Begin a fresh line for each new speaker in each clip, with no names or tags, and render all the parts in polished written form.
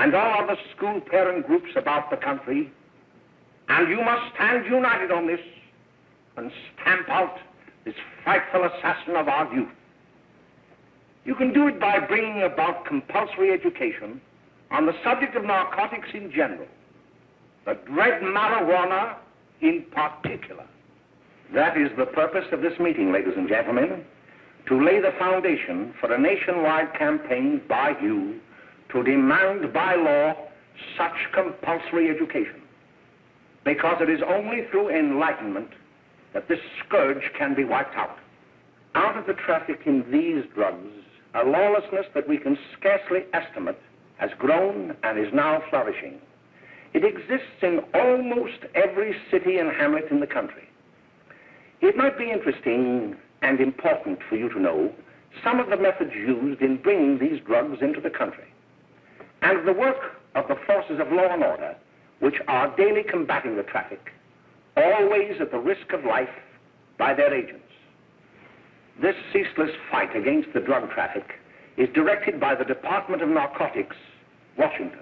and all other school parent groups about the country, and you must stand united on this and stamp out this frightful assassin of our youth. You can do it by bringing about compulsory education on the subject of narcotics in general, the dread marijuana in particular. That is the purpose of this meeting, ladies and gentlemen, to lay the foundation for a nationwide campaign by you to demand by law such compulsory education, because it is only through enlightenment that this scourge can be wiped out. Out of the traffic in these drugs, a lawlessness that we can scarcely estimate has grown and is now flourishing. It exists in almost every city and hamlet in the country. It might be interesting and important for you to know some of the methods used in bringing these drugs into the country, and the work of the forces of law and order which are daily combating the traffic, always at the risk of life by their agents. This ceaseless fight against the drug traffic is directed by the Department of Narcotics, Washington.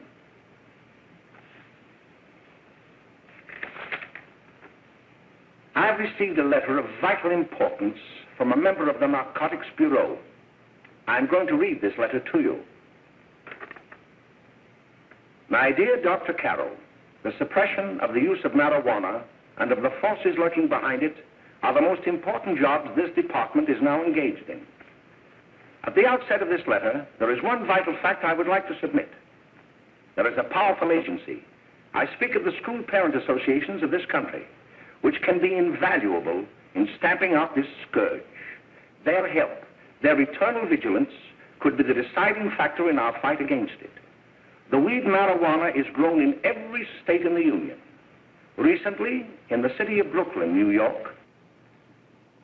I have received a letter of vital importance from a member of the Narcotics Bureau. I'm going to read this letter to you. My dear Dr. Carroll, the suppression of the use of marijuana and of the forces lurking behind it are the most important jobs this department is now engaged in. At the outset of this letter, there is one vital fact I would like to submit. There is a powerful agency. I speak of the school parent associations of this country, which can be invaluable in stamping out this scourge. Their help, their eternal vigilance, could be the deciding factor in our fight against it. The weed marijuana is grown in every state in the Union. Recently, in the city of Brooklyn, New York,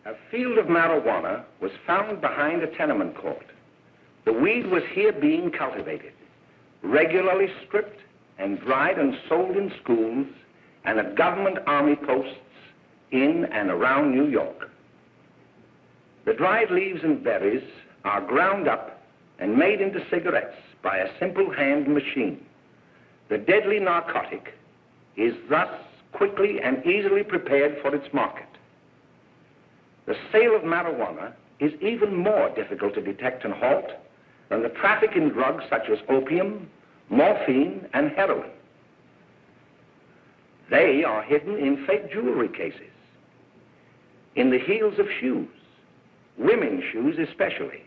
a field of marijuana was found behind a tenement court. The weed was here being cultivated, regularly stripped and dried and sold in schools and at government army posts in and around New York. The dried leaves and berries are ground up and made into cigarettes by a simple hand machine. The deadly narcotic is thus quickly and easily prepared for its market. The sale of marijuana is even more difficult to detect and halt than the traffic in drugs such as opium, morphine, and heroin. They are hidden in fake jewelry cases, in the heels of shoes, women's shoes especially,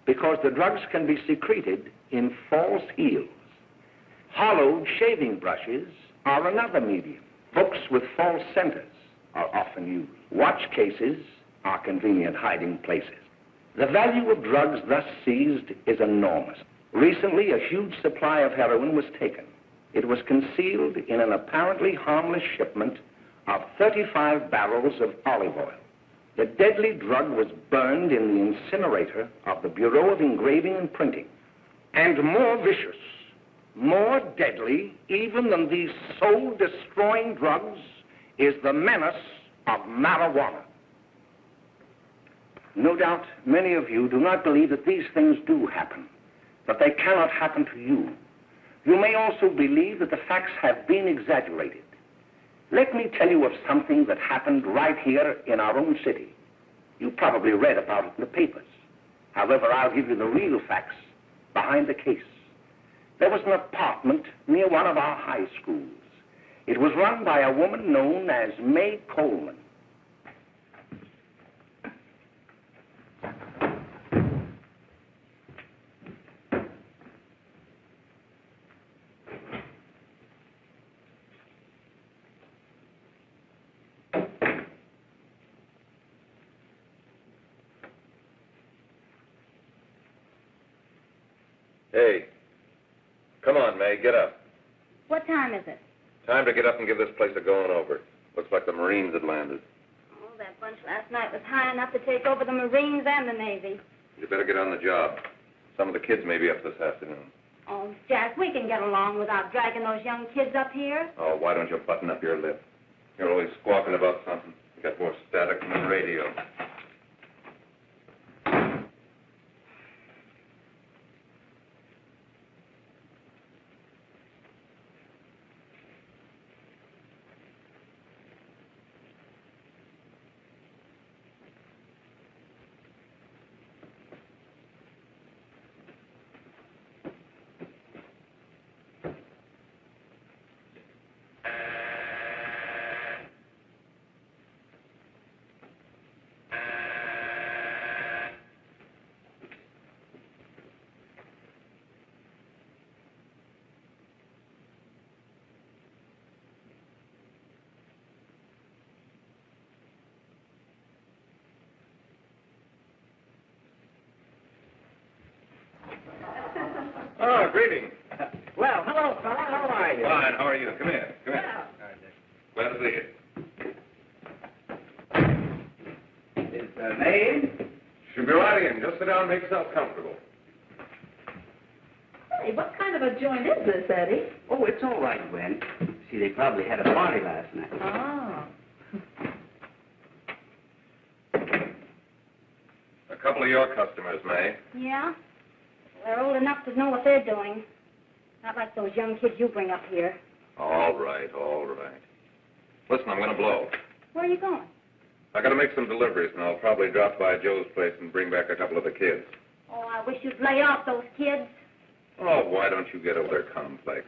because the drugs can be secreted in false heels. Hollowed shaving brushes are another medium. Books with false centers are often used. Watch cases are convenient hiding places. The value of drugs thus seized is enormous. Recently, a huge supply of heroin was taken. It was concealed in an apparently harmless shipment of 35 barrels of olive oil. The deadly drug was burned in the incinerator of the Bureau of Engraving and Printing. And more vicious, more deadly even than these soul-destroying drugs is the menace of marijuana. No doubt many of you do not believe that these things do happen, that they cannot happen to you. You may also believe that the facts have been exaggerated. Let me tell you of something that happened right here in our own city. You probably read about it in the papers. However, I'll give you the real facts behind the case. There was an apartment near one of our high schools. It was run by a woman known as May Coleman.
Hey, come on, May, get up.
What time is it?
Time to get up and give this place a going over. Looks like the Marines had landed.
Oh, that bunch last night was high enough to take over the Marines and the Navy.
You better get on the job. Some of the kids may be up this afternoon.
Oh, Jack, we can get along without dragging those young kids up here.
Oh, why don't you button up your lip? You're always squawking about something. You got more static than the radio. greetings.
Well, hello, fella. How are you?
Fine, how are you? Come here. Come here. Glad to see you.
Is the maid?
She'll be right in. Just sit down and make yourself comfortable.
Hey, what kind of a joint is this, Eddie?
Oh, it's all right, Gwen. See, they probably had a party last night.
Oh.
A couple of your customers, May.
Yeah? They're old enough to know what they're doing. Not like those young kids you bring up here.
All right, all right. Listen, I'm going to blow.
Where are you going?
I got to make some deliveries, and I'll probably drop by Joe's place and bring back a couple of the kids.
Oh, I wish you'd lay off those kids.
Oh, why don't you get over their complex?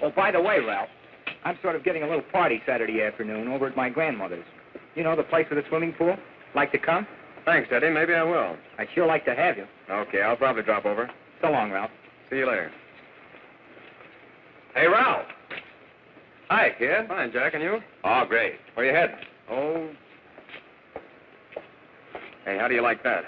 Oh, by the way, Ralph, I'm sort of giving a little party Saturday afternoon over at my grandmother's. You know, the place with the swimming pool? Like to come?
Thanks, Eddie. Maybe I will.
I'd sure like to have you.
Okay, I'll probably drop over.
So long, Ralph.
See you later. Hey, Ralph. Hi, kid. Fine, Jack, and you? Oh, great. Where you heading? Oh. Hey, how do you like that?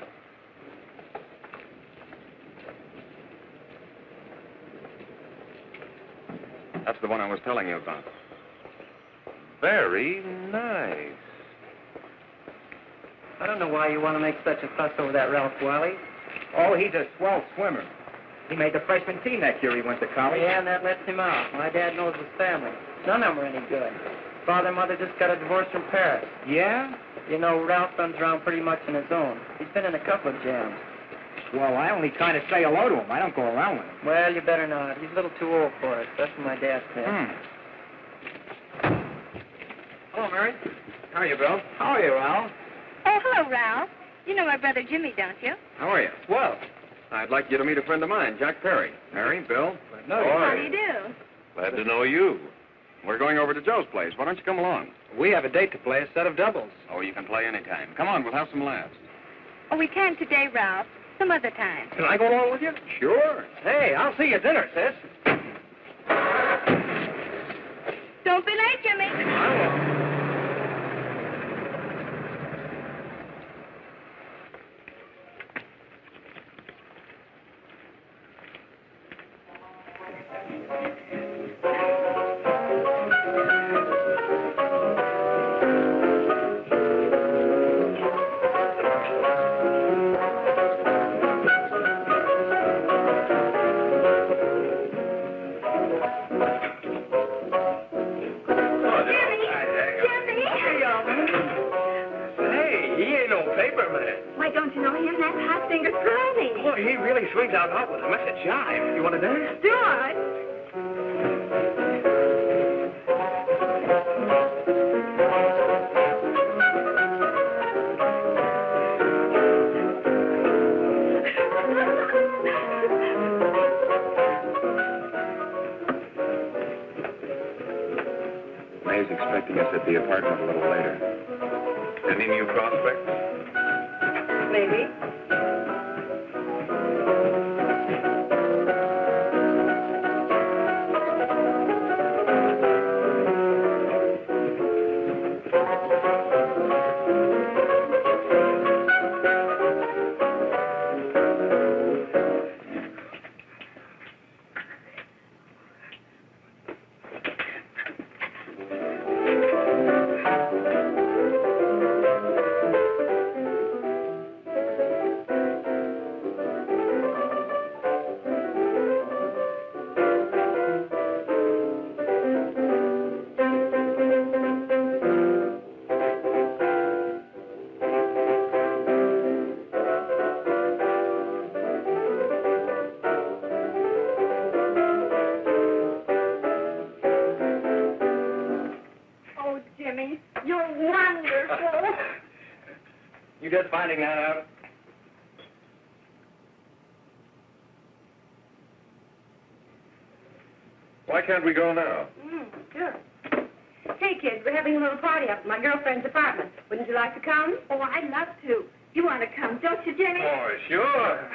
That's the one I was telling you about. Very nice.
I don't know why you want to make such a fuss over that Ralph Wiley.
Oh, he's a swell swimmer. He made the freshman team that year he went to college.
Yeah, and that lets him out. My dad knows his family. None of them are any good. Father and mother just got a divorce from Paris.
Yeah?
You know, Ralph runs around pretty much on his own. He's been in a couple of jams.
Well, I only kind of say hello to him. I don't go around with him.
Well, you better not. He's a little too old for it. That's what my dad said.
Hello, Mary. How are you, Bill?
How are you, Ralph?
Oh, hello, Ralph. You know my brother Jimmy, don't you?
How are you? Well, I'd like you to meet a friend of mine, Jack Perry. Mary, Bill.
No,
How do you do?
Glad to know you. We're going over to Joe's place. Why don't you come along?
We have a date to play, a set of doubles.
Oh, you can play anytime. Come on, we'll have some laughs.
Oh, we can't today, Ralph. Some other time.
Can I go along with you?
Sure.
Hey, I'll see you at dinner, sis.
Don't be late, Jimmy.
I won't.
Why, don't you know him? That's Hot Finger's Brownie.
Boy, he really swings out hot with a message jive. You want to dance?
Do it.
May's expecting us at the apartment a little later. Any new prospects?
Maybe.
just finding that out.
Why can't we go now?
Sure. Hey, kids, we're having a little party up at my girlfriend's apartment. Wouldn't you like to come? Oh, I'd love to. You want to come, don't you, Jimmy?
Oh, sure.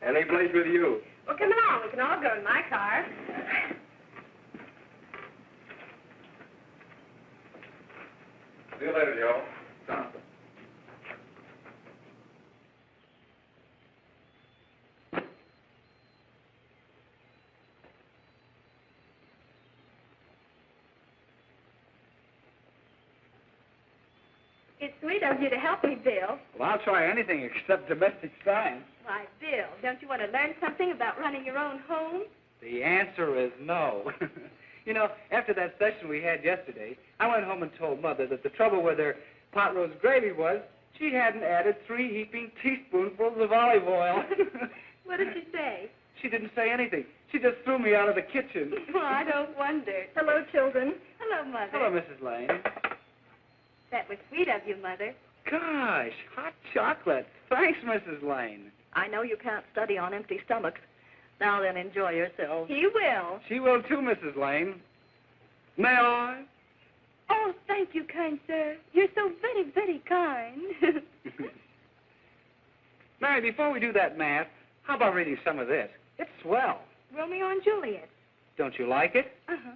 Any place with you.
Well, come along. We can all go in my car.
See you later, Joe.
It's sweet of you to help me, Bill.
Well, I'll try anything except domestic science.
Why, Bill, don't you want to learn something about running your own home?
The answer is no. You know, after that session we had yesterday, I went home and told Mother that the trouble with her pot roast gravy was she hadn't added 3 heaping teaspoonfuls of olive oil.
What did she say?
She didn't say anything. She just threw me out of the kitchen.
Well, I don't wonder. Hello, children. Hello, Mother.
Hello, Mrs. Lane.
That was sweet of you, Mother.
Gosh, hot chocolate. Thanks, Mrs. Lane.
I know you can't study on empty stomachs. Now then, enjoy yourselves.
He will.
She will too, Mrs. Lane. May I?
Oh, thank you, kind sir. You're so very, very kind.
Mary, before we do that math, how about reading some of this? It's swell.
Romeo and Juliet.
Don't you like it?
Uh-huh.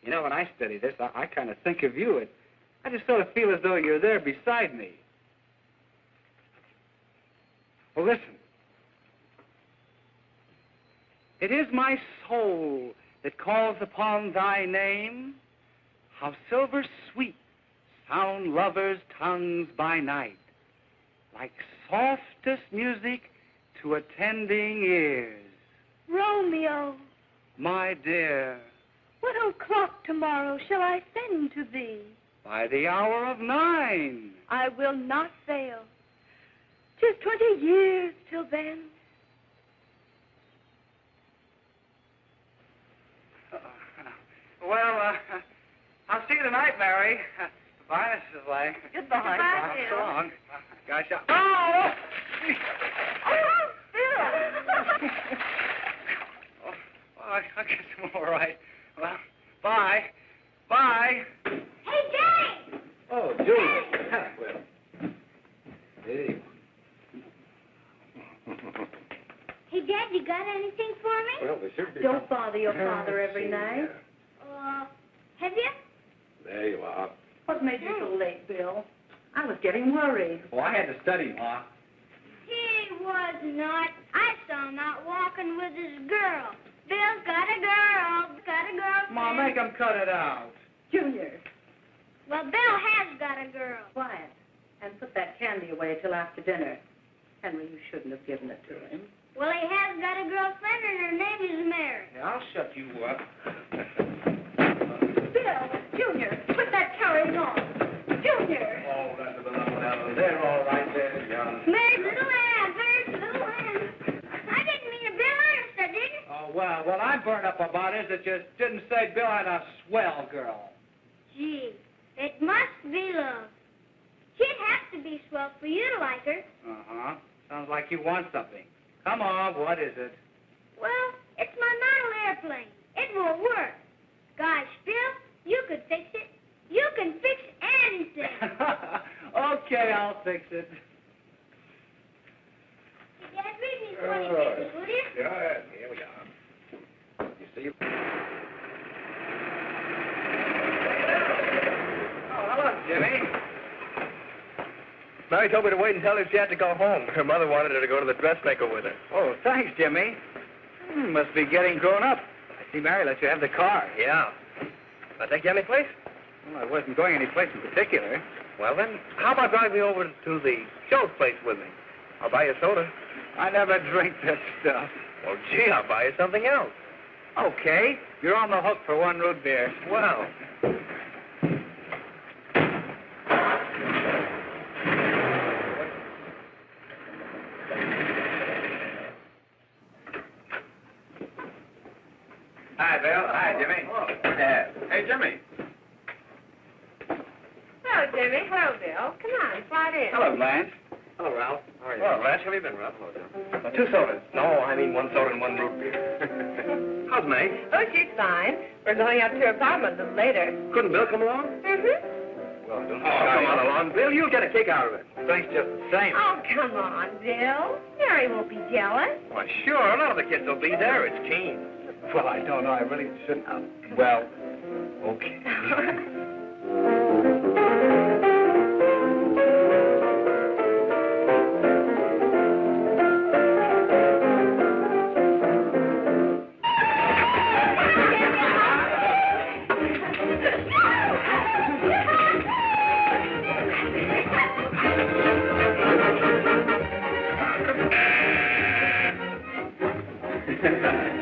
You know, when I study this, I kind of think of you. I just sort of feel as though you're there beside me. Well, listen. It is my soul that calls upon thy name. How silver sweet sound lovers' tongues by night, like softest music to attending ears.
Romeo,
My dear,
what o'clock tomorrow shall I send to thee?
by the hour of 9.
I will not fail. 'Tis 20 years till then.
Well, I'll see you tonight, Mary. Goodbye, Mrs. Lane.
Goodbye.
Goodbye,
So
Bill.
long. Gosh, oh!
Oh, Bill!
Oh, I guess I'm all right. Well, bye. Bye.
Hey, Jay!
Oh, Julie. Well, hey.
Hey, Dad, you got anything for me?
Well, there should be.
Don't bother your father every night.
Have you?
There you are.
What made you so late, Bill? I was getting worried.
Oh, I had to study, Ma.
He was not. I saw him out walking with his girl. Bill's got a girl. Got a girlfriend.
Ma, make him cut it out.
Junior,
Well, Bill has got a girl.
quiet. And put that candy away till after dinner. Henry, you shouldn't have given it to him.
Well, he has got a girlfriend, and her name is Mary.
Yeah, I'll shut you up.
Bill, Junior, quit that carrying on. Junior!
Oh, that's a little down there, all right there, young.
Mary's little Ann. Mary's little Ann. I didn't mean to Bill honest, I didn't.
Oh, well, what I'm burned up about is that you didn't say Bill had a swell girl.
Gee, it must be love. She'd have to be swell for you to like her.
Uh-huh. Sounds like you want something. Come on, what is it?
Well, it's my model airplane. It won't work. Gosh, Bill, you could fix it. You can fix anything.
Okay, I'll fix it.
Dad, read me 20 pages, will you?
Yeah, here we are. You see?
Oh, hello, Jimmy.
Mary told me to wait and tell her she had to go home. Her mother wanted her to go to the dressmaker with her.
Oh, thanks, Jimmy. Must be getting grown up. I see Mary let you have the car.
Yeah. I take you any place?
Well, I wasn't going any place in particular.
Well, then, how about driving me over to the show's place with me? I'll buy you a soda.
I never drink that stuff.
Well, gee, I'll buy you something else.
Okay, you're on the hook for 1 root beer.
Well.
Hi, Bill. Hi, Jimmy.
Hey, Jimmy.
Hello, Jimmy. Hello, Bill. Come on, slide in.
Hello, Blanche.
Hello, Ralph. How are you?
Well, Raj, how have you been, Ralph?
2 sodas. No, I mean 1 soda and 1 root beer. How's May?
Oh, she's fine. We're going up to her apartment a little later.
Couldn't Bill come along?
Mm-hmm.
Well, don't come on along. Bill, you'll get a kick out of it. Thanks just the same.
Oh, come on, Bill. Mary won't be jealous.
Why, sure. None of the kids will be there. It's Keen. Well, I don't know. I really shouldn't. Well, okay.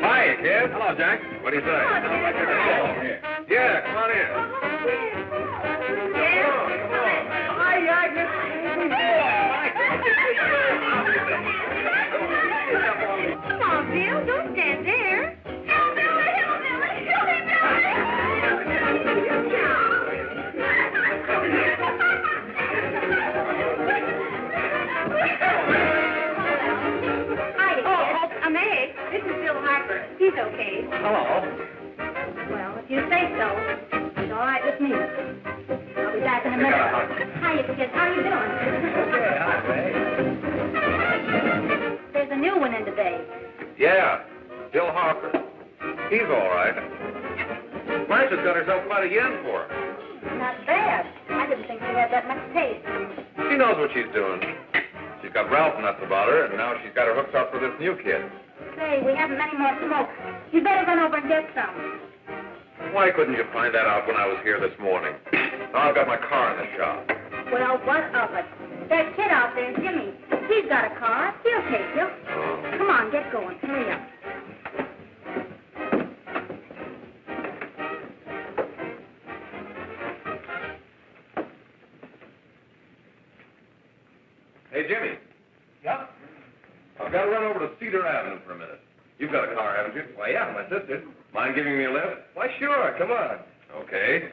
Hi, kid. Hello, Jack. What do you say? Yeah, come on in.
Come on, Bill. Don't stand there. I'm Meg. This is Bill Harper. He's okay.
Hello.
Well, if you say so, it's all right with me. I'll be back in a minute. Hiya, kids. How are you doing?
Okay, hi, May.
There's a new one in today.
Yeah, Bill Harper. He's all right. Blanche's got herself quite a yen for her.
Not bad. I didn't think she had that much taste.
She knows what she's doing. She's got Ralph nuts about her, and now she's got her hooked up for this new kid.
Say, we haven't many more smoke. You better run over and get some.
Why couldn't you find that out when I was here this morning? Now I've got my car in the shop.
Well, what of it? That kid out there, Jimmy, he's got a car. He'll take you.
Oh.
Come on, get going. Hurry up.
Hey, Jimmy.
Yeah?
I've got to run over to Cedar Avenue for a minute. You've got a car, haven't you?
Why, yeah, my sister.
Mind giving me a lift?
Why, sure. Come on.
Okay.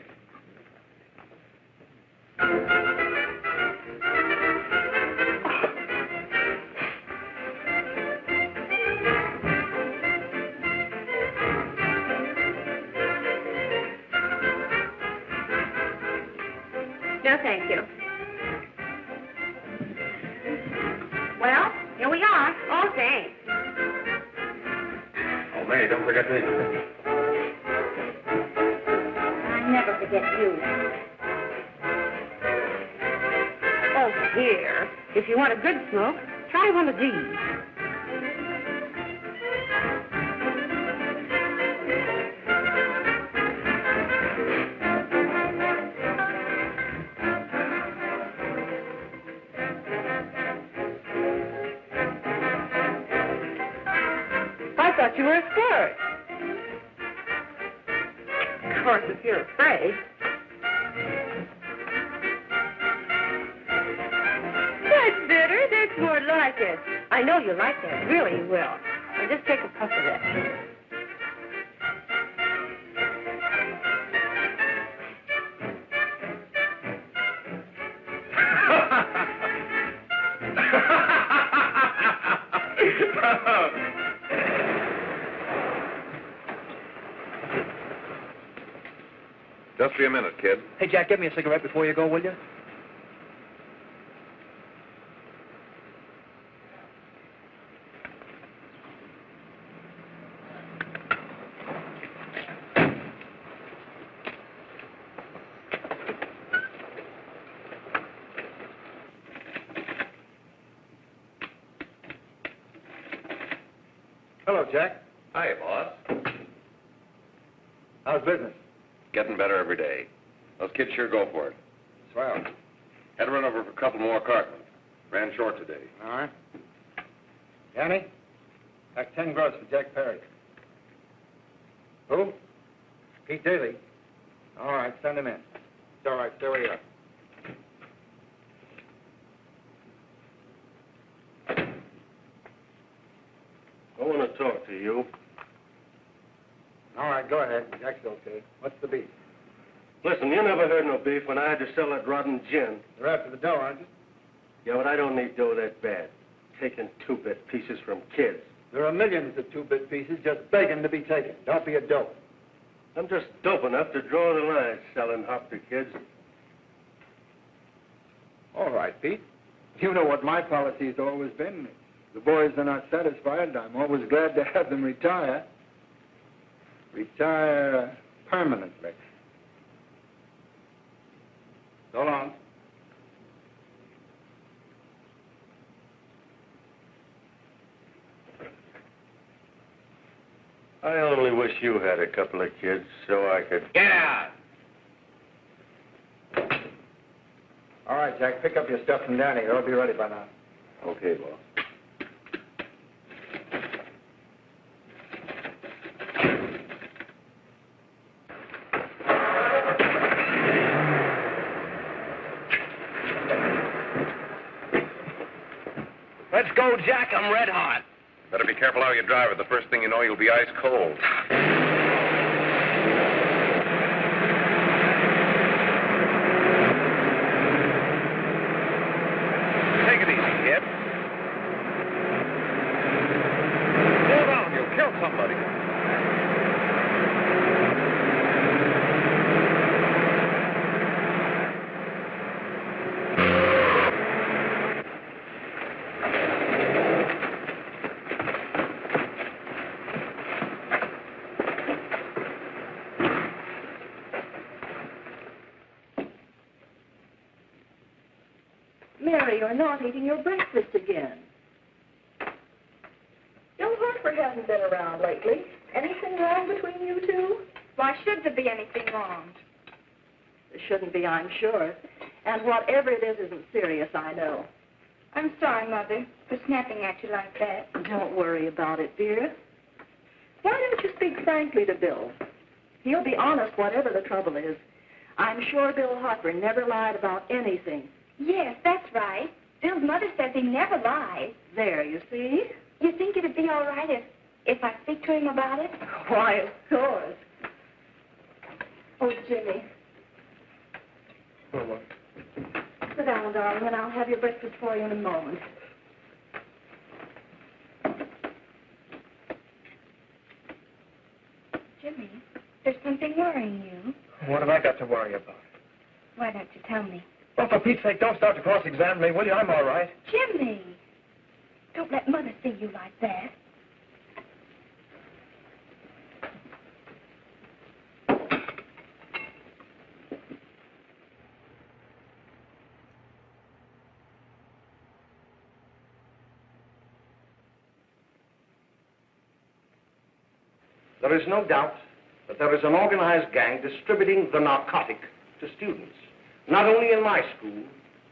No, thank you.
Well, here we are.
Oh, thanks.
Oh, May, don't forget me.
I never forget you.
Oh, here. If you want a good smoke, try one of these. I thought you were a flirt. Of course, if you're afraid. That's better. That's more like it. I know you like that. Really, you will. Now just take a puff of that.
Just be a minute, kid.
Hey, Jack, get me a cigarette before you go, will you? Hello, Jack.
Hi, boss.
How's business?
Getting better every day. Those kids sure go for it.
Swell.
Had to run over for a couple more cartons. Ran short today.
All right. Yanni, pack 10 gross for Jack Perry. Who? Pete Daly. All right, send him in. It's all right, stay where you are.
I want to talk to you.
All right, go ahead. Jack's okay. What's the beef?
Listen, you never heard no beef when I had to sell that rotten gin.
You're after the dough, aren't you?
Yeah, but I don't need dough that bad. Taking 2-bit pieces from kids.
There are millions of 2-bit pieces just begging to be taken. Don't be a dope.
I'm just dope enough to draw the line selling hop to kids.
All right, Pete. You know what my policy has always been. If the boys are not satisfied, I'm always glad to have them retire. Retire permanently. So long.
I only wish you had a couple of kids so I could...
Get out!
All right, Jack, pick up your stuff from Danny. They'll be ready by now.
Okay, boss.
Let's go, Jack. I'm red hot.
Better be careful how you drive it. The first thing you know, you'll be ice cold. Take it easy, kid. Slow down. You'll kill somebody.
Mary, you're not eating your breakfast again. Bill Harper hasn't been around lately. Anything wrong between you two?
Why should there be anything wrong?
There shouldn't be, I'm sure. And whatever it is isn't serious, I know.
I'm sorry, Mother, for snapping at you like that.
Don't worry about it, dear. Why don't you speak frankly to Bill? He'll be honest whatever the trouble is. I'm sure Bill Harper never lied about anything.
Yes, that's right. Bill's mother says he never lies.
There, you see?
You think it'd be all right if I speak to him about it?
Why, of course. Oh, Jimmy.
Oh,
Sit down, darling, and I'll have your breakfast for you in a moment.
Jimmy, there's something worrying you.
what have I got to worry about?
Why don't you tell me?
Well, for Pete's sake, don't start to cross-examine me, will you? I'm all right.
Jimmy! Don't let Mother see you like that.
There is no doubt that there is an organized gang distributing the narcotic to students, not only in my school,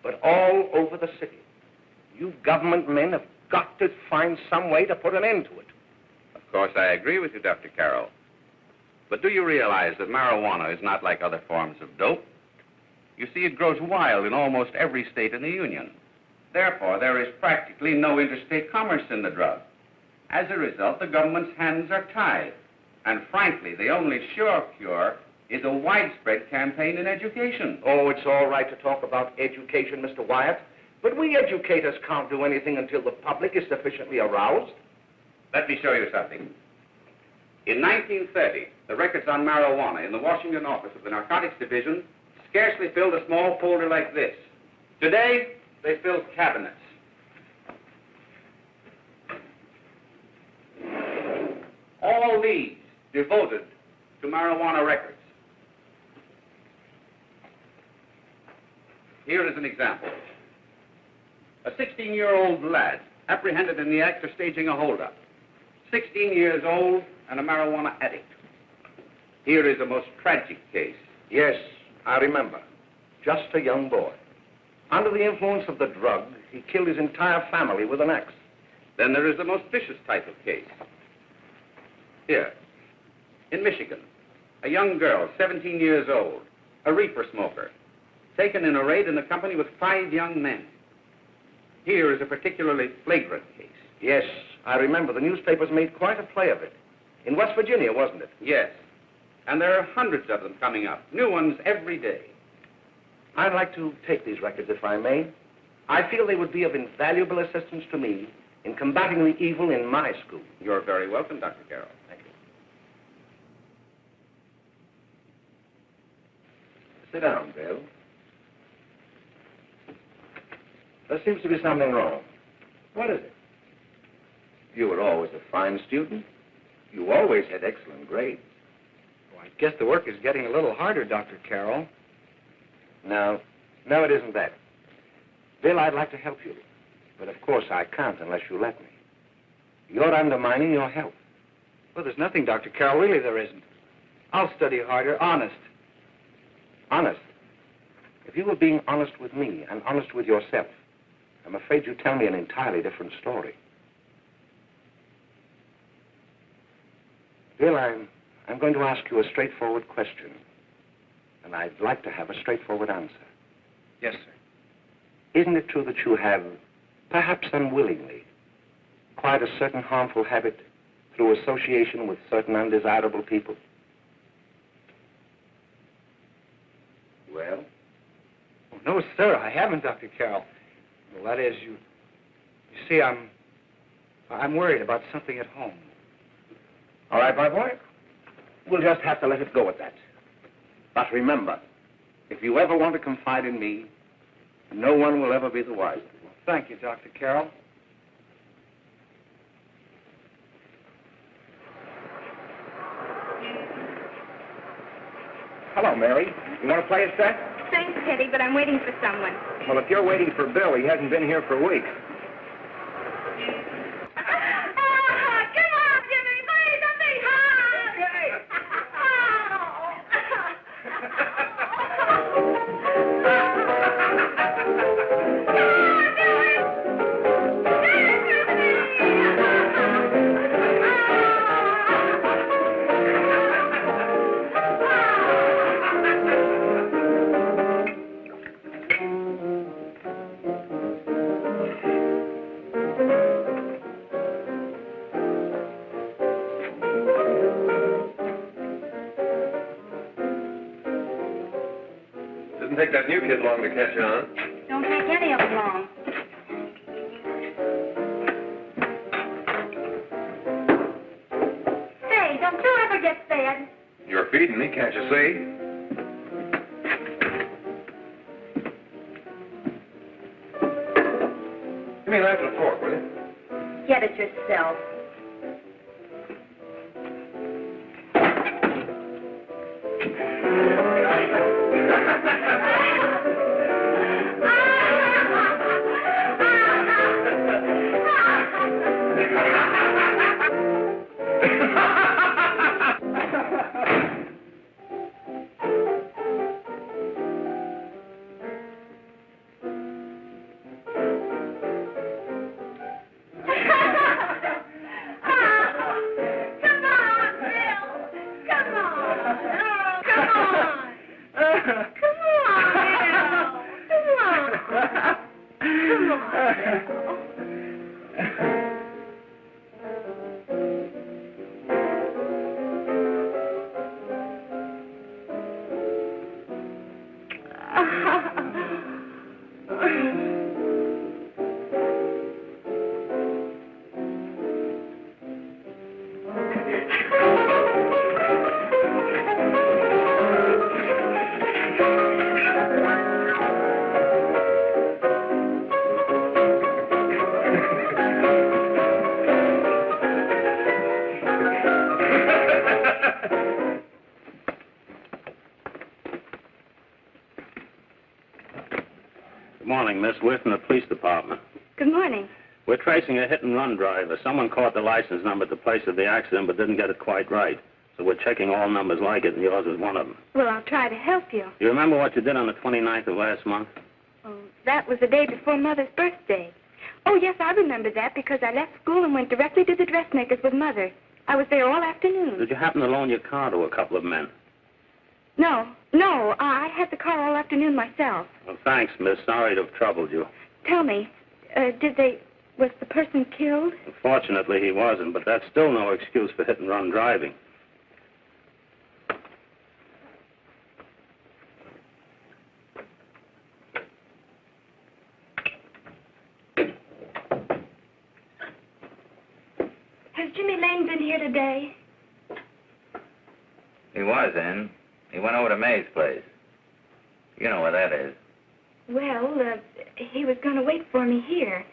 but all over the city. You government men have got to find some way to put an end to it.
Of course, I agree with you, Dr. Carroll. But do you realize that marijuana is not like other forms of dope? You see, it grows wild in almost every state in the Union. Therefore, there is practically no interstate commerce in the drug. As a result, the government's hands are tied. And frankly, the only sure cure is a widespread campaign in education.
Oh, it's all right to talk about education, Mr. Wyatt, but we educators can't do anything until the public is sufficiently aroused.
Let me show you something. In 1930, the records on marijuana in the Washington office of the Narcotics Division scarcely filled a small folder like this. Today, they fill cabinets. All these devoted to marijuana records. Here is an example. A 16-year-old lad apprehended in the act of staging a holdup. 16 years old and a marijuana addict. Here is a most tragic case.
Yes, I remember. Just a young boy. Under the influence of the drug, he killed his entire family with an axe.
Then there is the most vicious type of case. Here, in Michigan, a young girl, 17 years old, a reefer smoker, taken in a raid in the company with 5 young men. Here is a particularly flagrant case.
Yes, I remember. The newspapers made quite a play of it. In West Virginia, wasn't it?
Yes. And there are hundreds of them coming up, new ones every day.
I'd like to take these records, if I may. I feel they would be of invaluable assistance to me in combating the evil in my school.
You're very welcome, Dr. Carroll.
Thank you. Sit down, Bill. There seems to be something wrong. What is it? You were always a fine student. You always had excellent grades.
Well, I guess the work is getting a little harder, Dr. Carroll.
No, it isn't that. Bill, I'd like to help you. But of course I can't unless you let me. You're undermining your health.
Well, there's nothing, Dr. Carroll. Really, there isn't. I'll study harder, honest.
Honest? If you were being honest with me and honest with yourself, I'm afraid you'd tell me an entirely different story. Bill, I'm going to ask you a straightforward question. And I'd like to have a straightforward answer.
Yes, sir.
Isn't it true that you have, perhaps unwillingly, acquired a certain harmful habit through association with certain undesirable people? Well?
Oh, no, sir, I haven't, Dr. Carroll. Well, that is, you see, I'm worried about something at home.
All right, my boy. We'll just have to let it go at that. But remember, if you ever want to confide in me, no one will ever be the wiser.
Thank you, Dr. Carroll.
Hello, Mary. You want to play a set?
Thanks, Teddy, but I'm waiting for someone.
Well, if you're waiting for Bill, he hasn't been here for weeks.
Come on, Jimmy, play something hard.
Didn't take that new kid long to catch on.
Don't take any of them long. Say, don't you ever get fed?
You're feeding me, can't you see? Give me a knife and a fork, will you?
Get it yourself.
Good morning, Miss. We're from the police department.
Good morning.
We're tracing a hit-and-run driver. Someone caught the license number at the place of the accident but didn't get it quite right. So we're checking all numbers like it, and yours is one of them.
Well, I'll try to help you.
You remember what you did on the 29th of last month?
Oh, that was the day before Mother's birthday. Oh, yes, I remember that because I left school and went directly to the dressmaker's with Mother. I was there all afternoon.
Did you happen to loan your car to a couple of men?
No, I had the car all afternoon myself.
Well, thanks, miss. Sorry to have troubled you.
Tell me, was the person killed?
Fortunately, he wasn't, but that's still no excuse for hit-and-run driving.
James in here today?
He was in. He went over to May's place. You know where that is.
Well, he was going to wait for me here,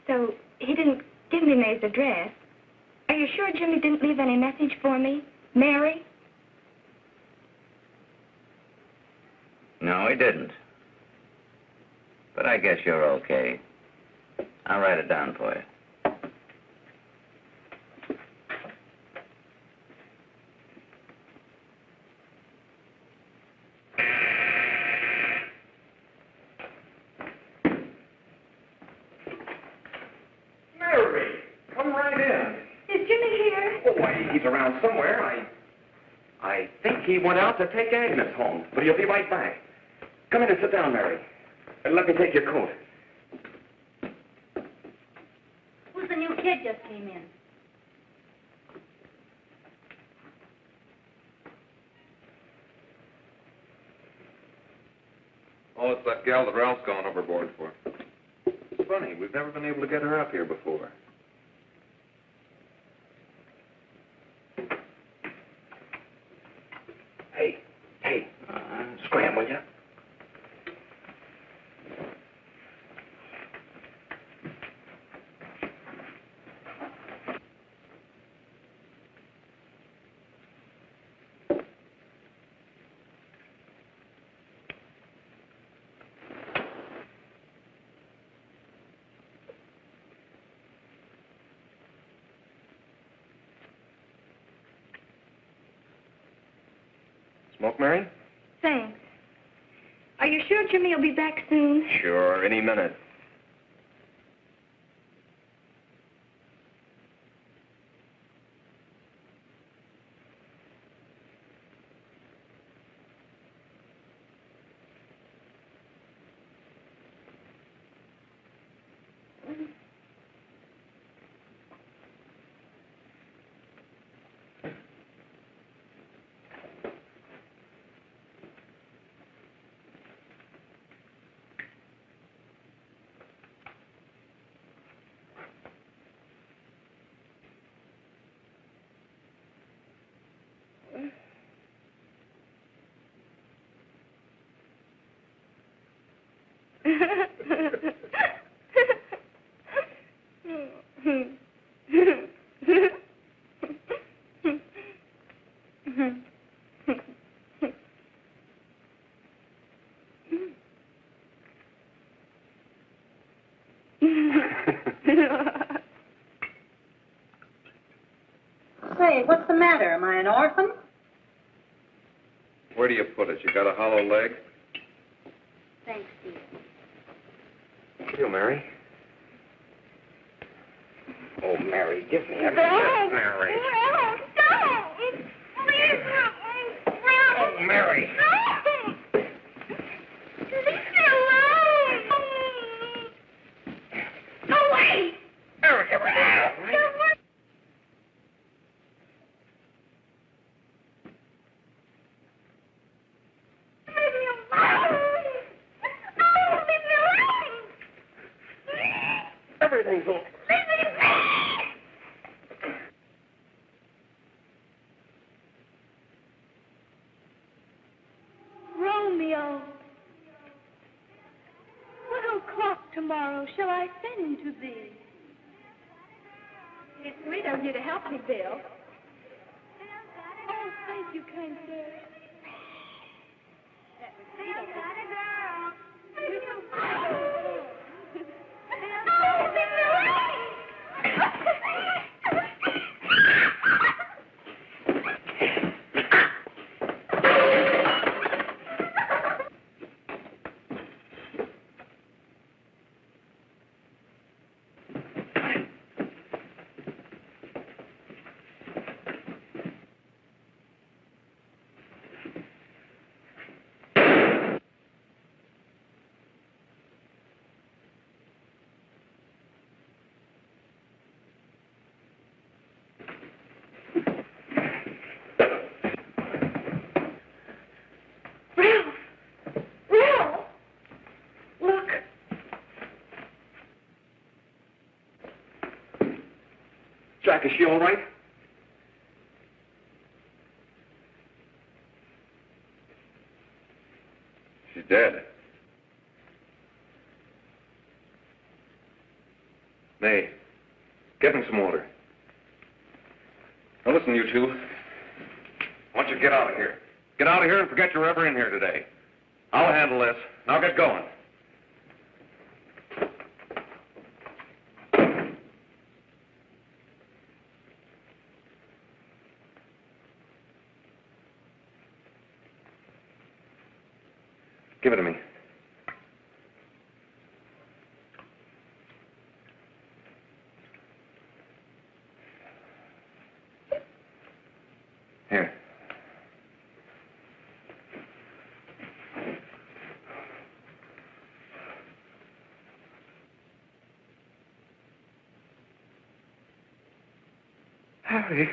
so he didn't give me May's address. Are you sure Jimmy didn't leave any message for me? Mary?
No, he didn't. But I guess you're okay. I'll write it down for you.
Mary, come right in.
Is Jimmy here?
Oh, why, he's around somewhere. I think he went out to take Agnes home, but he'll be right back. Come in and sit down, Mary. And let me take your coat.
Who's the new kid just came in?
Oh, it's that gal that Ralph's gone overboard for. It's funny, we've never been able to get her up here before.
Hey, scram, will you? Smoke, Mary?
Thanks. Are you sure Jimmy will be back soon?
Sure, any minute.
Say, what's the matter? Am I an orphan?
Where do you put it? You got a hollow leg?
Thanks, dear.
You, Mary. Oh, Mary, give me a
Don't.
Mary.
No, don't. Please, no.
Oh, Mary.
Don't. Leave me alone. Go away.
Mary, give me that.
Go away. Leave me alone. Oh, leave me alone.
Everything's all...
Leave me alone. Romeo, what o'clock tomorrow shall I send to thee? It's sweet of you to help me, Bill. Oh, thank you, kind sir. That was sweet of you. You're so kind. Oh, leave me alone.
Jack, is she all right?
She's dead. May, get me some water. Now listen, you two. I want you to get out of here. Get out of here and forget you're ever in here today. I'll handle this. Now get going. Give it to me. Here.
Harry.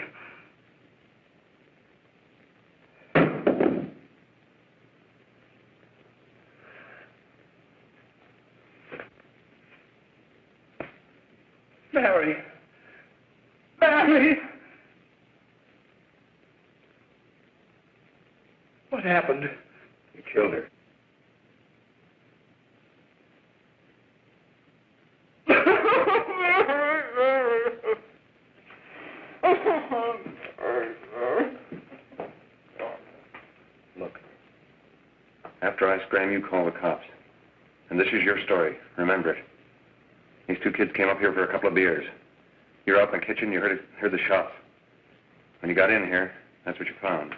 Mary. Mary. What happened?
You killed her. Look, after I scram, you call the cops. And this is your story. Remember it. These two kids came up here for a couple of beers. You're out in the kitchen, you heard the shots. When you got in here, that's what you found.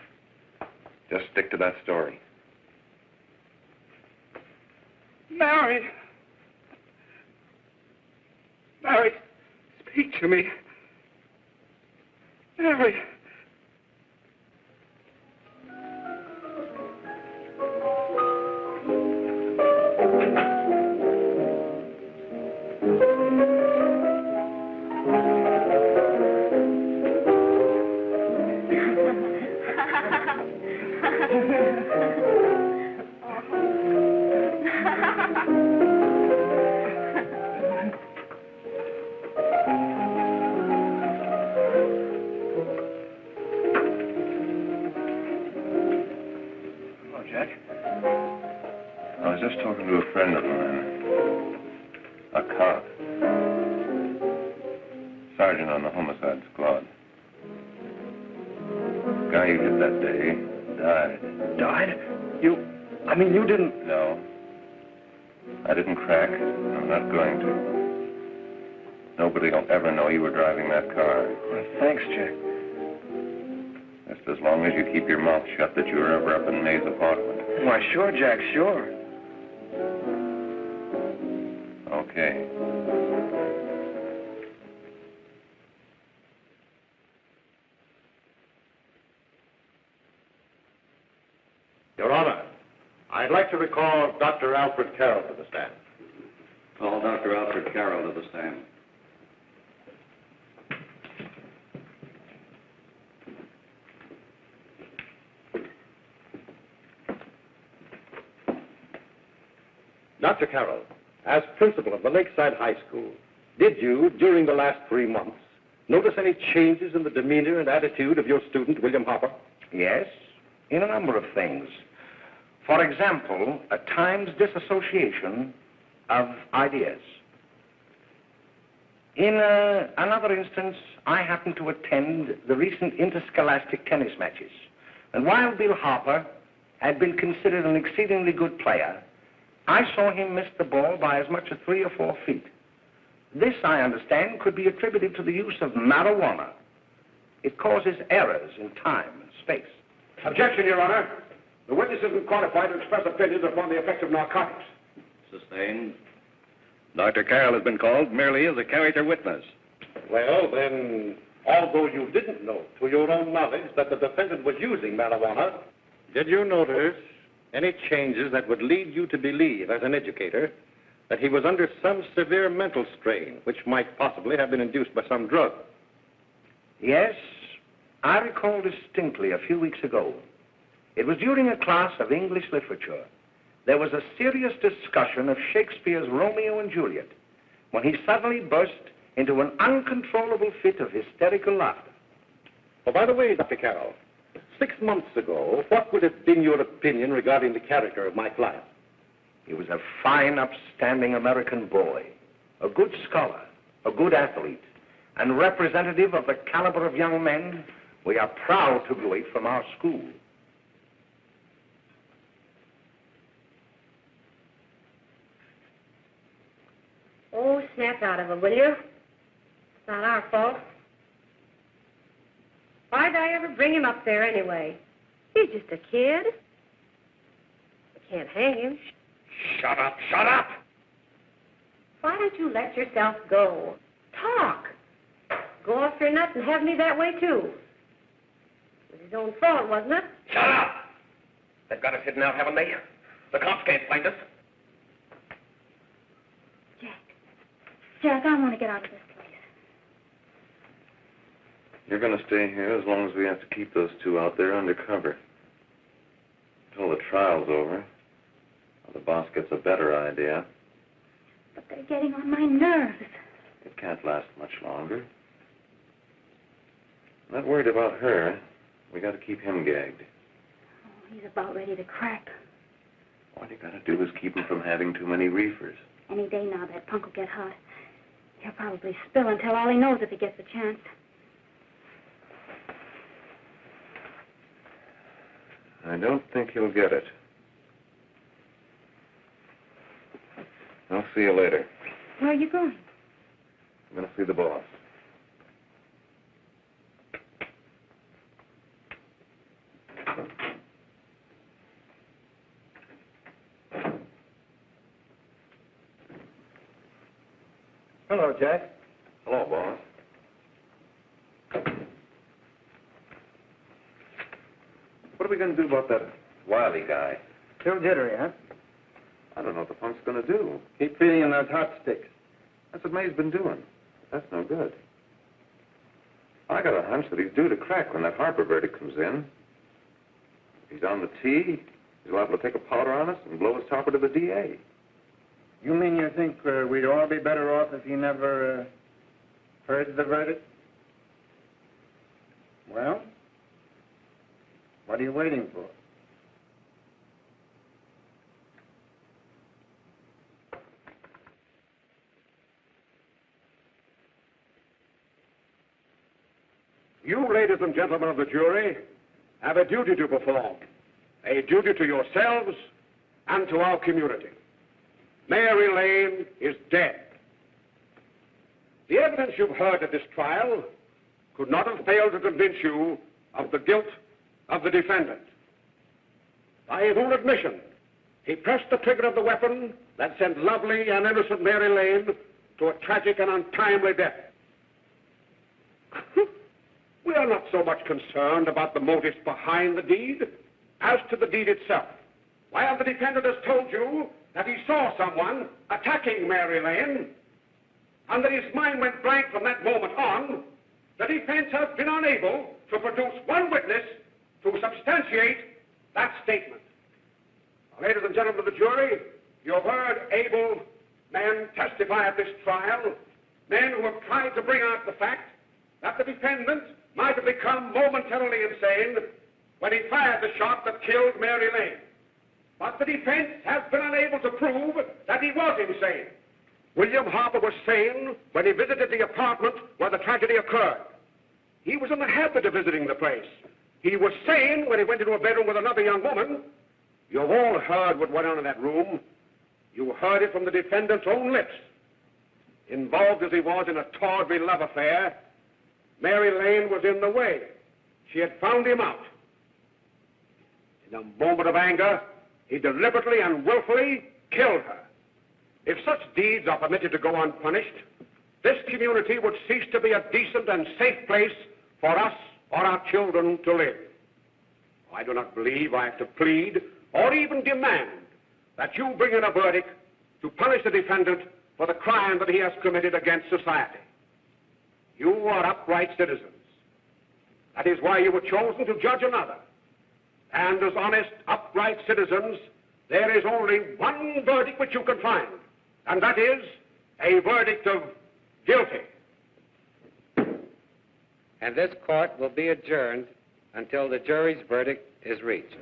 Just stick to that story.
Mary. Mary, speak to me. Mary.
I was just talking to a friend of mine, a cop, sergeant on the homicide squad. The guy you hit that day died.
Died? You didn't...
No. I didn't crack. I'm not going to. Nobody will ever know you were driving that car.
Well, thanks, Jack.
Just as long as you keep your mouth shut that you were ever up in May's apartment.
Why, sure, Jack, sure.
Okay.
Your Honor, I'd like to recall Dr. Alfred Carroll to the stand.
Call Dr. Alfred Carroll to the stand.
Dr. Carroll, as principal of the Lakeside High School, did you, during the last 3 months, notice any changes in the demeanor and attitude of your student, William Hopper?
Yes, in a number of things. For example, at times disassociation of ideas. In another instance, I happened to attend the recent interscholastic tennis matches. And while Bill Hopper had been considered an exceedingly good player, I saw him miss the ball by as much as 3 or 4 feet. This, I understand, could be attributed to the use of marijuana. It causes errors in time and space.
Objection, Your Honor. The witness isn't qualified to express opinions upon the effect of narcotics.
Sustained. Dr. Carroll has been called merely as a character witness.
Well, then, although you didn't know, to your own knowledge, that the defendant was using marijuana, did you notice any changes that would lead you to believe, as an educator, that he was under some severe mental strain, which might possibly have been induced by some drug?
Yes, I recall distinctly a few weeks ago. It was during a class of English literature. There was a serious discussion of Shakespeare's Romeo and Juliet, when he suddenly burst into an uncontrollable fit of hysterical laughter.
Oh, by the way, Dr. Carroll, 6 months ago, what would have been your opinion regarding the character of my client?
He was a fine, upstanding American boy, a good scholar, a good athlete, and representative of the caliber of young men we are proud to graduate from our school.
Oh, snap out of it, will you? It's not our fault. Why'd I ever bring him up there anyway? He's just a kid. I can't hang him.
Shut up, shut up!
Why don't you let yourself go? Talk. Go off your nuts and have me that way, too. It was his own fault, wasn't it?
Shut up! They've got us hidden out, haven't they? The cops can't find us.
Jack, I want to get out of this place.
You're going to stay here as long as we have to keep those two out there undercover. Until the trial's over. Or the boss gets a better idea.
But they're getting on my nerves.
It can't last much longer. I'm not worried about her. We got to keep him gagged.
Oh, he's about ready to crack.
All you got to do is keep him from having too many reefers.
Any day now, that punk will get hot. He'll probably spill and tell all he knows if he gets the chance.
I don't think he'll get it. I'll see you later.
Where are you going?
I'm going to see the boss.
Hello, Jack.
Hello, boss. What are we going to do about that Wiley guy?
Still jittery, huh?
I don't know what the punk's going to do.
Keep feeding him those hot sticks.
That's what May's been doing. That's no good. I got a hunch that he's due to crack when that Harper verdict comes in. If he's on the tee, he's liable to take a powder on us and blow his topper to the DA.
You mean you think we'd all be better off if he never heard the verdict? Well, what are you waiting for?
You, ladies and gentlemen of the jury, have a duty to perform. A duty to yourselves and to our community. Mary Lane is dead. The evidence you've heard at this trial could not have failed to convince you of the guilt of the defendant. By his own admission, he pressed the trigger of the weapon that sent lovely and innocent Mary Lane to a tragic and untimely death. We are not so much concerned about the motives behind the deed as to the deed itself. While the defendant has told you that he saw someone attacking Mary Lane and that his mind went blank from that moment on, the defense has been unable to produce one witness to substantiate that statement. Now, ladies and gentlemen of the jury, you have heard able men testify at this trial, men who have tried to bring out the fact that the defendant might have become momentarily insane when he fired the shot that killed Mary Lane. But the defense has been unable to prove that he was insane. William Harper was sane when he visited the apartment where the tragedy occurred. He was in the habit of visiting the place. He was sane when he went into a bedroom with another young woman. You've all heard what went on in that room. You heard it from the defendant's own lips. Involved as he was in a tawdry love affair, Mary Lane was in the way. She had found him out. In a moment of anger, he deliberately and willfully killed her. If such deeds are permitted to go unpunished, this community would cease to be a decent and safe place for us or our children to live. I do not believe I have to plead or even demand that you bring in a verdict to punish the defendant for the crime that he has committed against society. You are upright citizens. That is why you were chosen to judge another. And as honest, upright citizens, there is only one verdict which you can find, and that is a verdict of guilty.
And this court will be adjourned until the jury's verdict is reached.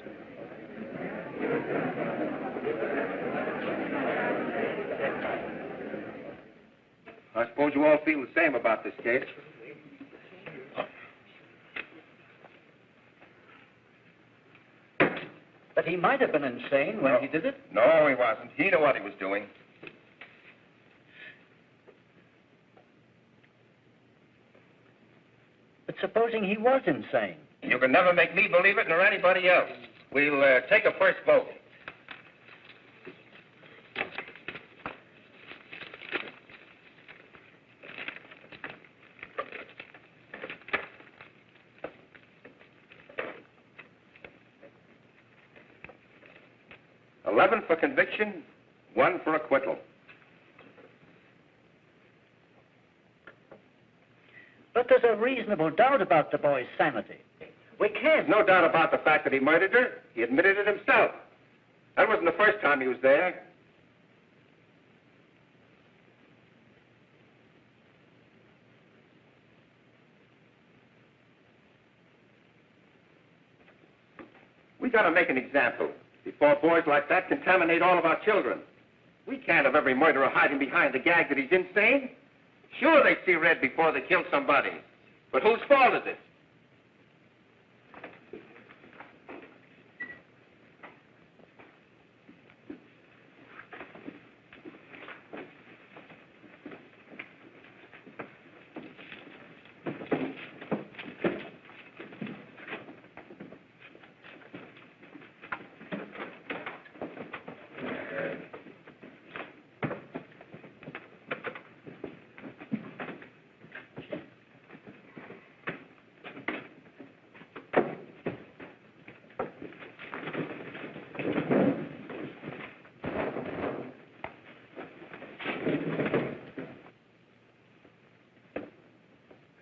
I suppose you all feel the same about this case.
But he might have been insane when he did it.
No, he wasn't. He knew what he was doing.
But supposing he was insane?
You can never make me believe it nor anybody else. We'll take a first vote. $11 for conviction, 1 for acquittal.
But there's a reasonable doubt about the boy's sanity. We can't.
No doubt about the fact that he murdered her. He admitted it himself. That wasn't the first time he was there. We got to make an example before boys like that contaminate all of our children. We can't have every murderer hiding behind the gag that he's insane. Sure, they see red before they kill somebody. But whose fault is it?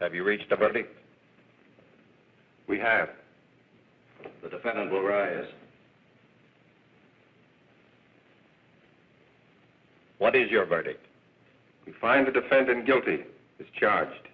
Have you reached a verdict?
We have.
The defendant will rise. What is your verdict?
We find the defendant guilty as charged.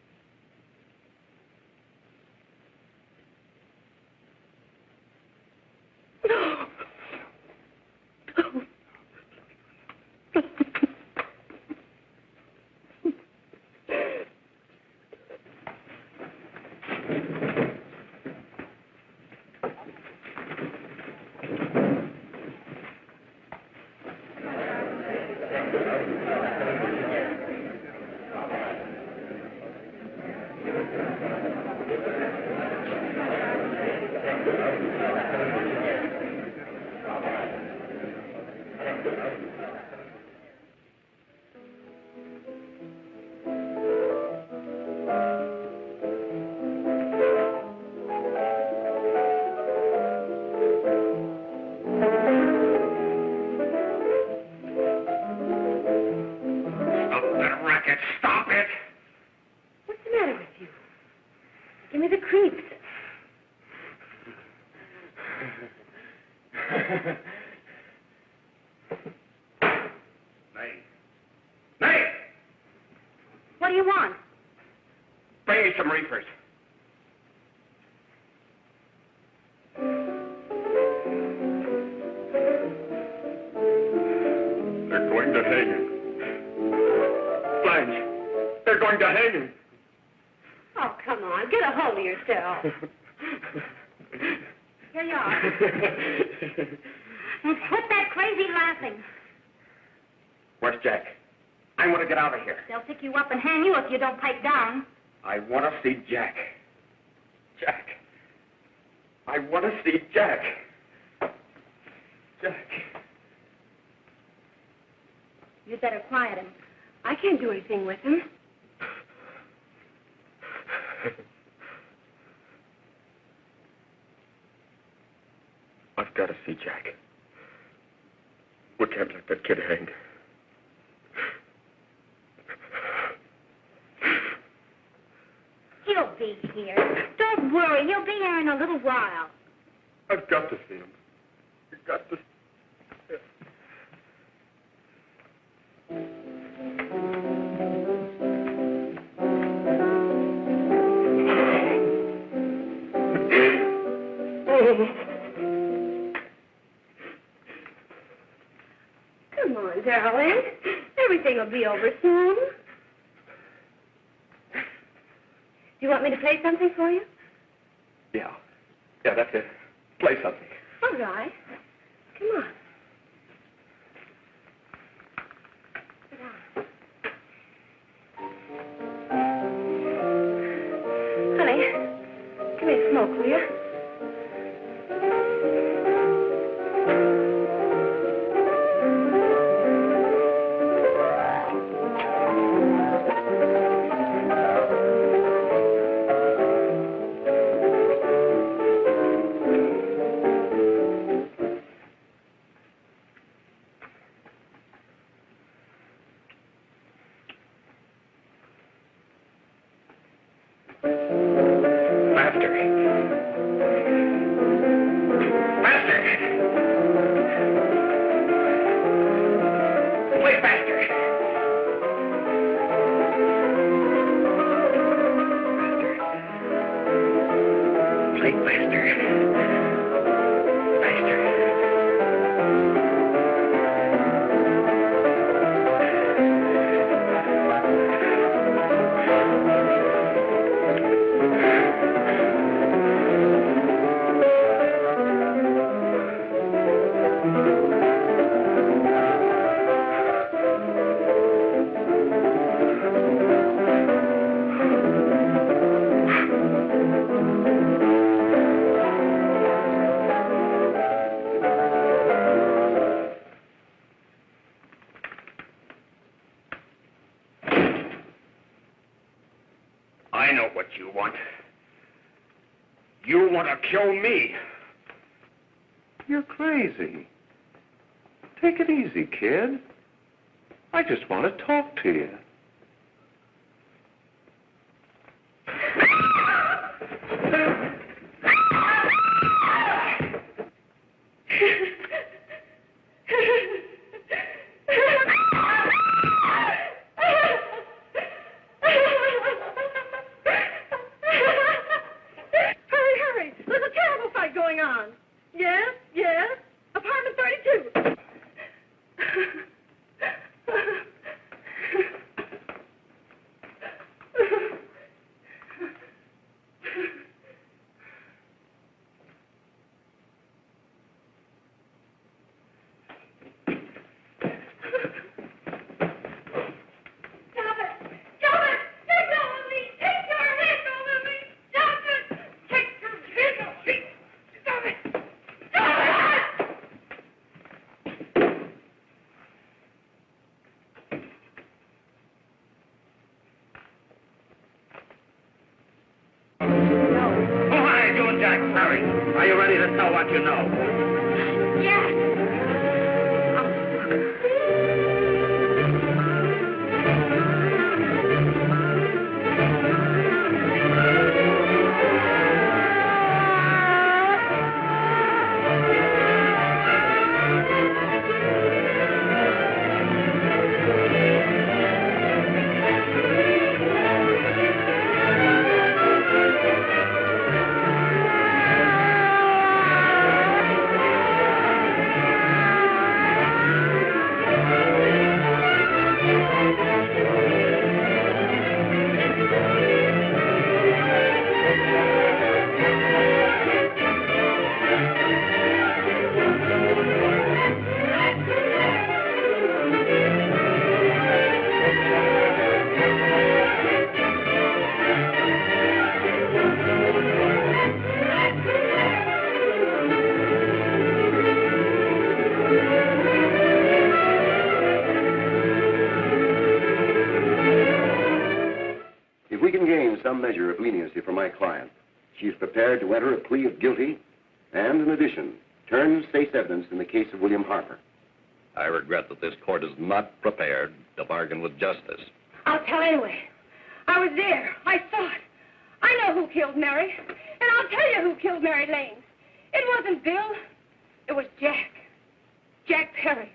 What do you want?
Bring me some reefers. They're going to hang him. Blanche, they're going to hang him.
Oh, come on. Get a hold of yourself. Here you are. And quit that crazy laughing.
Where's Jack? I want to get out of here.
They'll pick you up and hang you if you don't pipe down.
I want to see Jack. Jack. I want to see Jack. Jack.
You'd better quiet him. I can't do anything with him.
I've got to see Jack. We can't let that kid hang.
He'll be here. Don't worry. He'll be here in a little while.
I've got to see him. I've got to.
Come on, darling. Everything will be over soon. you want me to play something for you?
Yeah. Yeah, that's it. Play something.
All right. Come on. Sit down. Honey, give me a smoke, will you?
I know what you want. You want to kill me.
You're crazy. Take it easy, kid. I just want to talk to you.
Are you ready to tell what you know?
If we can gain some measure of leniency for my client, she is prepared to enter a plea of guilty and, in addition, turn state's evidence in the case of William Harper.
I regret that this court is not prepared to bargain with justice.
I'll tell anyway. I was there. I saw it. I know who killed Mary. And I'll tell you who killed Mary Lane. It wasn't Bill. It was Jack. Jack Perry.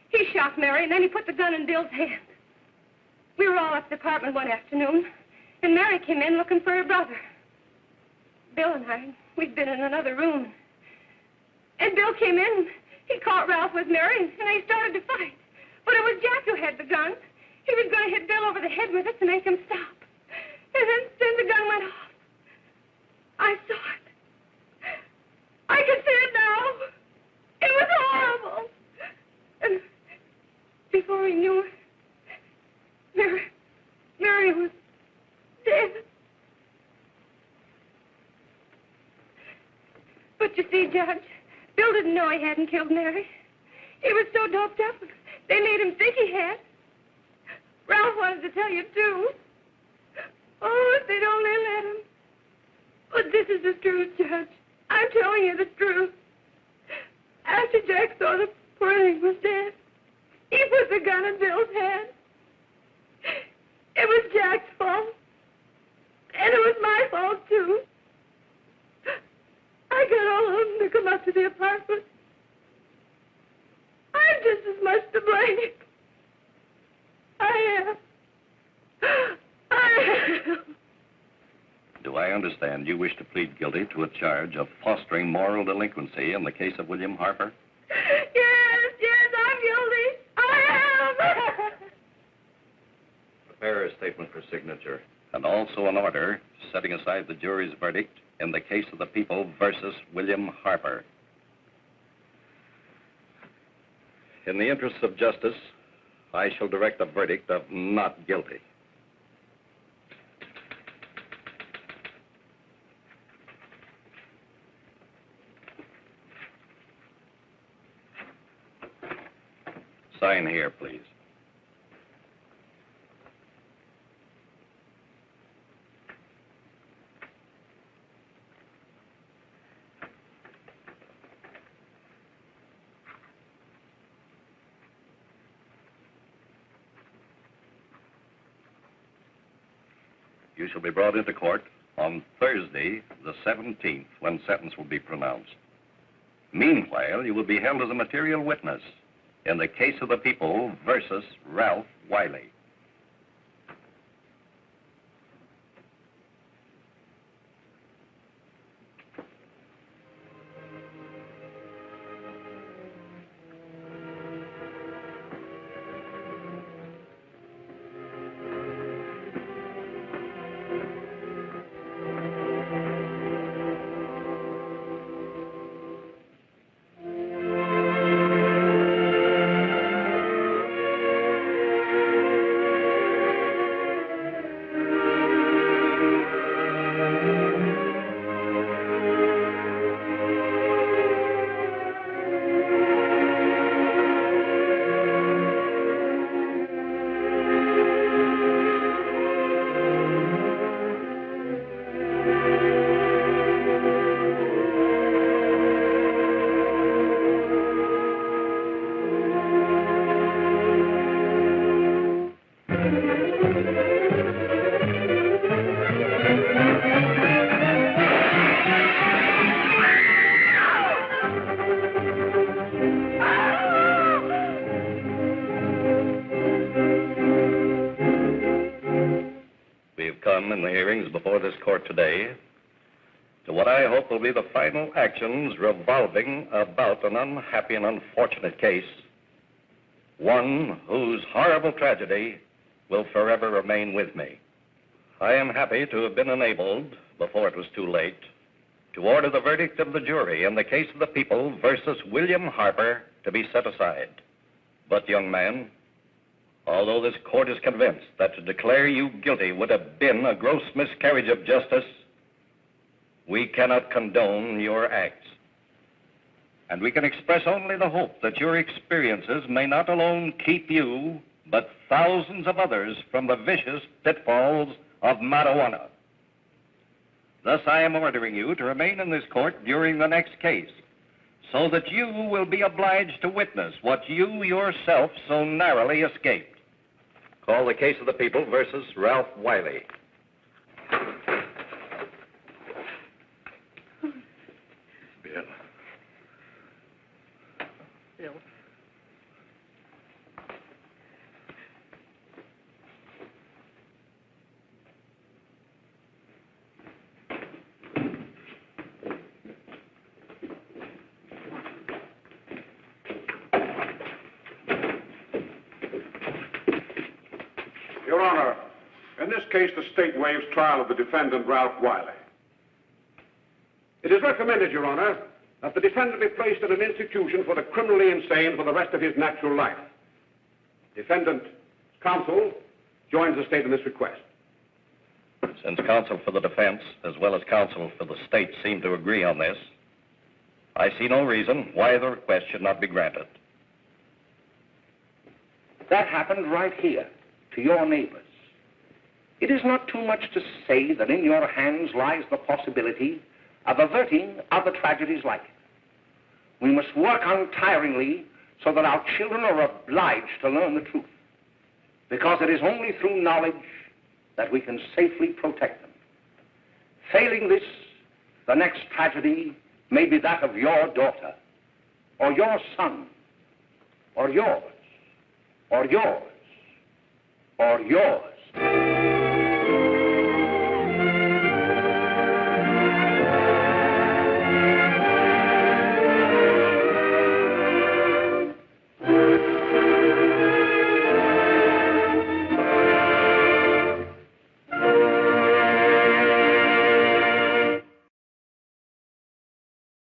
He shot Mary, and then he put the gun in Bill's hand. We were all at the apartment one afternoon, and Mary came in looking for her brother. Bill and I, we'd been in another room. And Bill came in. He caught Ralph with Mary, and they started to fight. But it was Jack who had the gun. He was going to hit Bill over the head with it to make him stop. And then the gun went off. I saw it. I can see it now. It was horrible. And before we knew it, Mary was dead. But you see, Judge, Bill didn't know he hadn't killed Mary. He was so doped up, they made him think he had. Ralph wanted to tell you, too. Oh, if they'd only let him. But this is the truth, Judge. I'm telling you the truth. After Jack saw the poor thing was dead, he put the gun in Bill's hand. It was Jack's fault. And it was my fault, too. I got all of them to come up to the apartment. I'm just as much to blame. I am.
Do I understand you wish to plead guilty to a charge of fostering moral delinquency in the case of William Harper?
Yes, I'm guilty. I am.
Prepare a statement for signature, and also an order setting aside the jury's verdict in the case of the people versus William Harper. In the interests of justice, I shall direct a verdict of not guilty. Sign here, please. You shall be brought into court on Thursday, the 17th, when sentence will be pronounced. Meanwhile, you will be held as a material witness in the case of the people versus Ralph Wiley. In the hearings before this court today to what I hope will be the final actions revolving about an unhappy and unfortunate case, one whose horrible tragedy will forever remain with me. I am happy to have been enabled, before it was too late, to order the verdict of the jury in the case of the people versus William Harper to be set aside. But, young man, although this court is convinced that to declare you guilty would have been a gross miscarriage of justice, we cannot condone your acts. And we can express only the hope that your experiences may not alone keep you, but thousands of others from the vicious pitfalls of marijuana. Thus, I am ordering you to remain in this court during the next case, so that you will be obliged to witness what you yourself so narrowly escaped. Call the case of the people versus Ralph Wiley.
Bill.
Bill.
Your Honor, in
In this case, the state waives trial of the defendant, Ralph Wiley. It is recommended, Your Honor, that the defendant be placed in an institution for the criminally insane for the rest of his natural life. Defendant's counsel joins the state in this request.
Since counsel for the defense, as well as counsel for the state, seem to agree on this, I see no reason why the request should not be granted.
That happened right here, to your neighbors. It is not too much to say that in your hands lies the possibility of averting other tragedies like it. We must work untiringly so that our children are obliged to learn the truth, because it is only through knowledge that we can safely protect them. Failing this, the next tragedy may be that of your daughter, or your son, or yours, or yours, or yours.